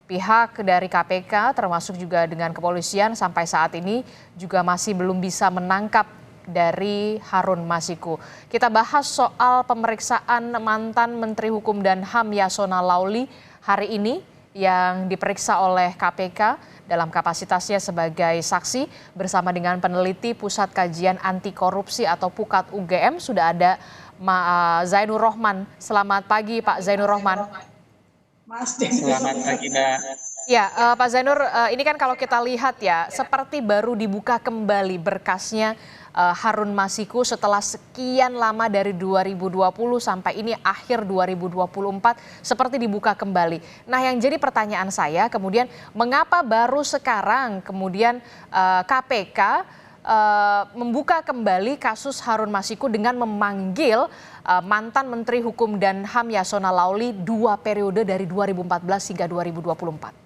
Pihak dari KPK termasuk juga dengan kepolisian sampai saat ini juga masih belum bisa menangkap dari Harun Masiku. Kita bahas soal pemeriksaan mantan Menteri Hukum dan HAM Yasona Lauli hari ini yang diperiksa oleh KPK dalam kapasitasnya sebagai saksi bersama dengan peneliti Pusat Kajian Anti Korupsi atau Pukat UGM. Sudah ada Zainur Rohman. Selamat pagi Pak Zainur Rohman. Selamat pagi, Mbak. Ya, Pak Zainur, ini kan kalau kita lihat ya, seperti baru dibuka kembali berkasnya Harun Masiku setelah sekian lama dari 2020 sampai ini akhir 2024 seperti dibuka kembali. Nah, yang jadi pertanyaan saya kemudian mengapa baru sekarang kemudian KPK membuka kembali kasus Harun Masiku dengan memanggil mantan Menteri Hukum dan HAM Yasona Lauli 2 periode dari 2014 hingga 2024.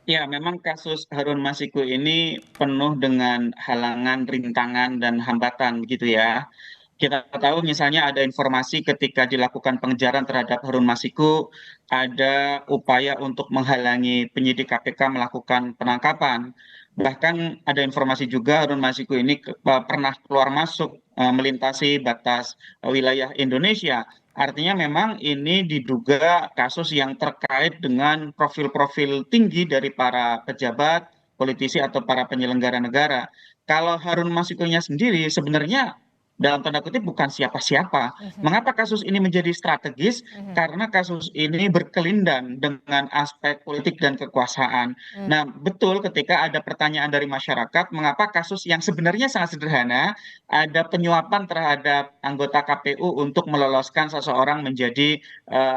Ya, memang kasus Harun Masiku ini penuh dengan halangan, rintangan, dan hambatan begitu ya. Kita tahu misalnya ada informasi ketika dilakukan pengejaran terhadap Harun Masiku, ada upaya untuk menghalangi penyidik KPK melakukan penangkapan. Bahkan ada informasi juga Harun Masiku ini pernah keluar masuk melintasi batas wilayah Indonesia. Artinya memang ini diduga kasus yang terkait dengan profil-profil tinggi dari para pejabat, politisi atau para penyelenggara negara. Kalau Harun Masikunya sendiri sebenarnya dalam tanda kutip bukan siapa-siapa. Mengapa kasus ini menjadi strategis? Karena kasus ini berkelindan dengan aspek politik dan kekuasaan. Nah, betul ketika ada pertanyaan dari masyarakat, mengapa kasus yang sebenarnya sangat sederhana, ada penyuapan terhadap anggota KPU untuk meloloskan seseorang menjadi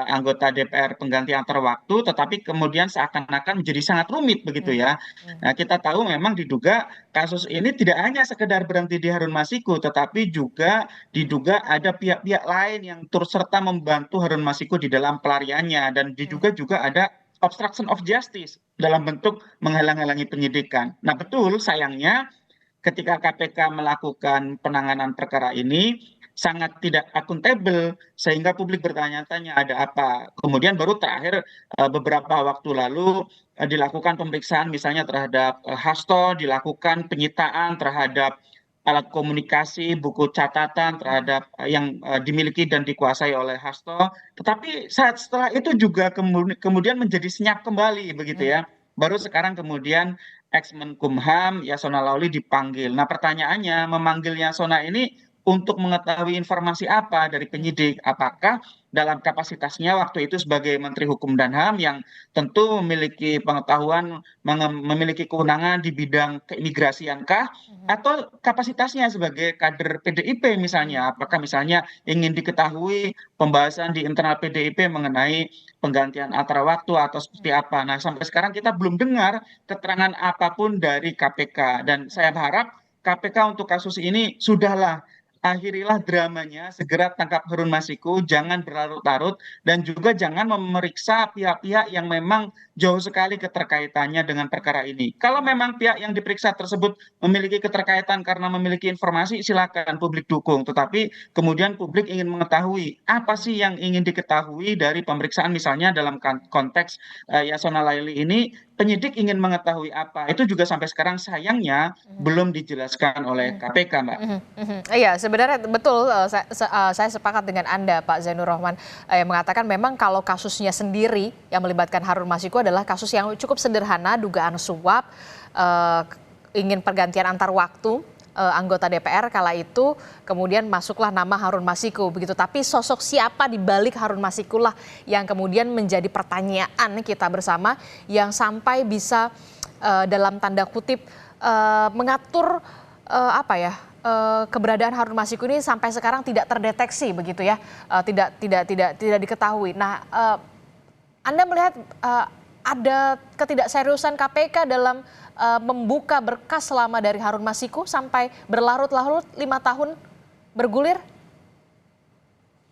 anggota DPR pengganti antar waktu, tetapi kemudian seakan-akan menjadi sangat rumit begitu ya. Nah, kita tahu memang diduga kasus ini tidak hanya sekedar berhenti di Harun Masiku, tetapi juga diduga ada pihak-pihak lain yang turut serta membantu Harun Masiku di dalam pelariannya, dan diduga juga ada obstruction of justice dalam bentuk menghalang-halangi penyidikan. Nah, betul sayangnya ketika KPK melakukan penanganan perkara ini sangat tidak akuntabel sehingga publik bertanya-tanya ada apa. Kemudian baru terakhir beberapa waktu lalu dilakukan pemeriksaan misalnya terhadap Hasto, dilakukan penyitaan terhadap alat komunikasi, buku catatan terhadap yang dimiliki dan dikuasai oleh Hasto. Tetapi saat setelah itu juga kemudian menjadi senyap kembali begitu ya. Baru sekarang kemudian ex-Menkumham Yasona Lauli dipanggil. Nah, pertanyaannya, memanggil Yasona ini untuk mengetahui informasi apa dari penyidik? Apakah dalam kapasitasnya waktu itu sebagai Menteri Hukum dan HAM yang tentu memiliki pengetahuan, memiliki kewenangan di bidang keimigrasiankah? Atau kapasitasnya sebagai kader PDIP misalnya? Apakah misalnya ingin diketahui pembahasan di internal PDIP mengenai penggantian antara waktu atau seperti apa? Nah, sampai sekarang kita belum dengar keterangan apapun dari KPK, dan saya berharap KPK untuk kasus ini sudahlah, akhirilah dramanya, segera tangkap Harun Masiku, jangan berlarut-larut, dan juga jangan memeriksa pihak-pihak yang memang jauh sekali keterkaitannya dengan perkara ini. Kalau memang pihak yang diperiksa tersebut memiliki keterkaitan karena memiliki informasi, silakan publik dukung. Tetapi kemudian publik ingin mengetahui apa sih yang ingin diketahui dari pemeriksaan misalnya dalam konteks Yasona Laili ini, penyidik ingin mengetahui apa. Itu juga sampai sekarang sayangnya belum dijelaskan oleh KPK, Mbak. Iya, sebenarnya betul, saya sepakat dengan Anda, Pak Zainur Rohman, yang mengatakan memang kalau kasusnya sendiri yang melibatkan Harun Masiku adalah kasus yang cukup sederhana, dugaan suap, eh, ingin pergantian antar waktu anggota DPR kala itu, kemudian masuklah nama Harun Masiku begitu. Tapi sosok siapa di balik Harun Masiku lah yang kemudian menjadi pertanyaan kita bersama, yang sampai bisa dalam tanda kutip mengatur keberadaan Harun Masiku ini sampai sekarang tidak terdeteksi begitu ya, tidak diketahui. Nah, Anda melihat ada ketidakseriusan KPK dalam membuka berkas selama dari Harun Masiku sampai berlarut-larut 5 tahun bergulir?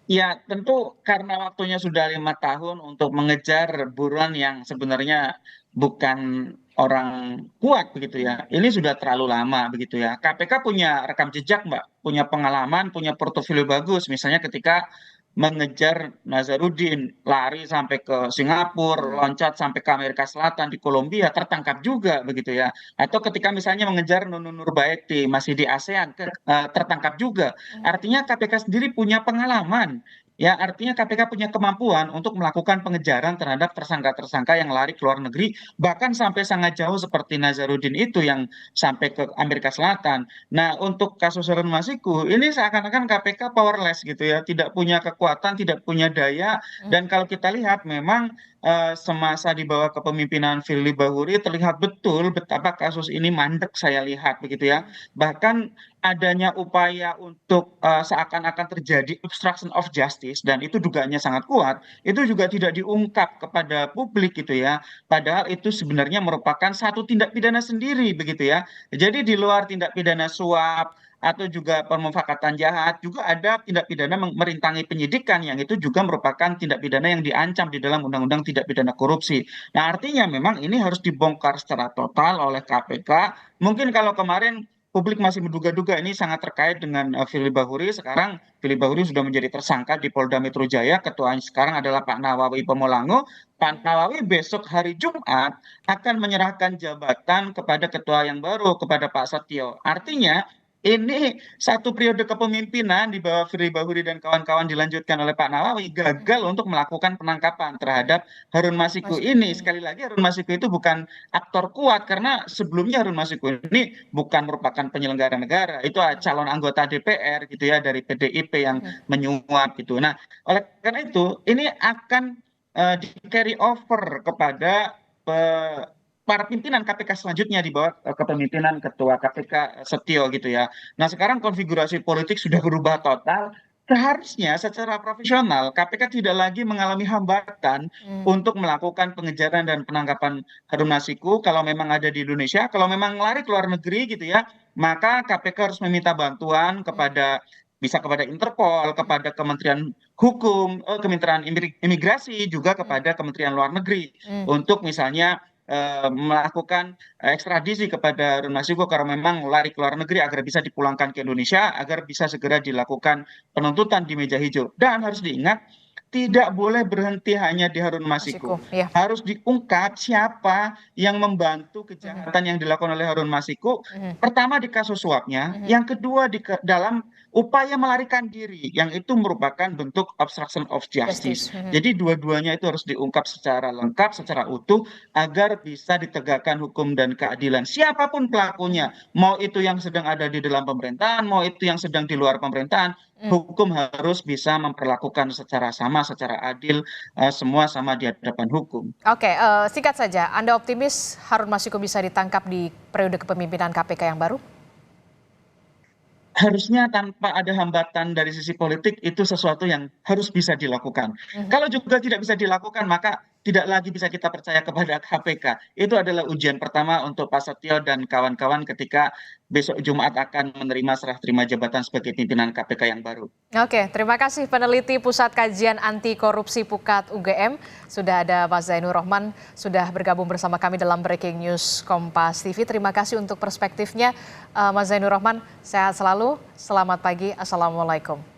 Ya, tentu karena waktunya sudah 5 tahun untuk mengejar buruan yang sebenarnya bukan orang kuat begitu ya. Ini sudah terlalu lama begitu ya. KPK punya rekam jejak, Mbak, punya pengalaman, punya portofolio bagus. Misalnya ketika mengejar Nazarudin, lari sampai ke Singapura, loncat sampai ke Amerika Selatan, di Kolombia, tertangkap juga begitu ya. Atau ketika misalnya mengejar Nunun Nurbaiti, masih di ASEAN, tertangkap juga. Artinya KPK sendiri punya pengalaman. Ya, artinya KPK punya kemampuan untuk melakukan pengejaran terhadap tersangka-tersangka yang lari ke luar negeri, bahkan sampai sangat jauh seperti Nazarudin itu yang sampai ke Amerika Selatan. Nah, untuk kasus Harun Masiku, ini seakan-akan KPK powerless gitu ya, tidak punya kekuatan, tidak punya daya, dan kalau kita lihat memang semasa di bawah kepemimpinan Firly Bahuri terlihat betul betapa kasus ini mandek saya lihat begitu ya. Bahkan adanya upaya untuk seakan-akan terjadi obstruction of justice dan itu dugaannya sangat kuat, itu juga tidak diungkap kepada publik gitu ya. Padahal itu sebenarnya merupakan satu tindak pidana sendiri begitu ya. Jadi di luar tindak pidana suap atau juga pemufakatan jahat, juga ada tindak pidana merintangi penyidikan yang itu juga merupakan tindak pidana yang diancam di dalam Undang-Undang Tindak Pidana Korupsi. Nah, artinya memang ini harus dibongkar secara total oleh KPK. Mungkin kalau kemarin publik masih menduga-duga ini sangat terkait dengan Firly Bahuri, sekarang Firly Bahuri sudah menjadi tersangka di Polda Metro Jaya, ketuanya sekarang adalah Pak Nawawi Pomolango. Pak Nawawi besok hari Jumat akan menyerahkan jabatan kepada ketua yang baru, kepada Pak Setio. Artinya ini satu periode kepemimpinan di bawah Firly Bahuri dan kawan-kawan dilanjutkan oleh Pak Nawawi gagal untuk melakukan penangkapan terhadap Harun Masiku ini. Sekali lagi Harun Masiku itu bukan aktor kuat karena sebelumnya Harun Masiku ini bukan merupakan penyelenggara negara, itu calon anggota DPR gitu ya dari PDIP yang menyuap gitu. Nah, oleh karena itu ini akan di carry over kepada para pimpinan KPK selanjutnya di bawah kepemimpinan Ketua KPK Setio gitu ya. Nah, sekarang konfigurasi politik sudah berubah total. Seharusnya secara profesional KPK tidak lagi mengalami hambatan untuk melakukan pengejaran dan penangkapan Harun Masiku kalau memang ada di Indonesia. Kalau memang lari ke luar negeri gitu ya, maka KPK harus meminta bantuan kepada, bisa kepada Interpol, kepada Kementerian Hukum, Kementerian Imigrasi, juga kepada Kementerian Luar Negeri untuk misalnya melakukan ekstradisi kepada Harun Masiku kalau memang lari ke luar negeri agar bisa dipulangkan ke Indonesia, agar bisa segera dilakukan penuntutan di meja hijau. Dan harus diingat, tidak boleh berhenti hanya di Harun Masiku. Masiku, ya. Harus diungkap siapa yang membantu kejahatan yang dilakukan oleh Harun Masiku. Pertama di kasus suapnya, yang kedua dalam upaya melarikan diri, yang itu merupakan bentuk obstruction of justice. Jadi dua-duanya itu harus diungkap secara lengkap, secara utuh, agar bisa ditegakkan hukum dan keadilan. Siapapun pelakunya, mau itu yang sedang ada di dalam pemerintahan, mau itu yang sedang di luar pemerintahan, hukum harus bisa memperlakukan secara sama, secara adil, semua sama di hadapan hukum. Oke, singkat saja, Anda optimis Harun Masiku bisa ditangkap di periode kepemimpinan KPK yang baru? Harusnya tanpa ada hambatan dari sisi politik itu sesuatu yang harus bisa dilakukan. Kalau juga tidak bisa dilakukan, maka tidak lagi bisa kita percaya kepada KPK. Itu adalah ujian pertama untuk Pak Setio dan kawan-kawan ketika besok Jumat akan menerima serah terima jabatan sebagai pimpinan KPK yang baru. Oke, terima kasih peneliti Pusat Kajian Anti Korupsi Pukat UGM. Sudah ada Mas Zainur Rohman, sudah bergabung bersama kami dalam Breaking News Kompas TV. Terima kasih untuk perspektifnya, Mas Zainur Rohman. Sehat selalu, selamat pagi, Assalamualaikum.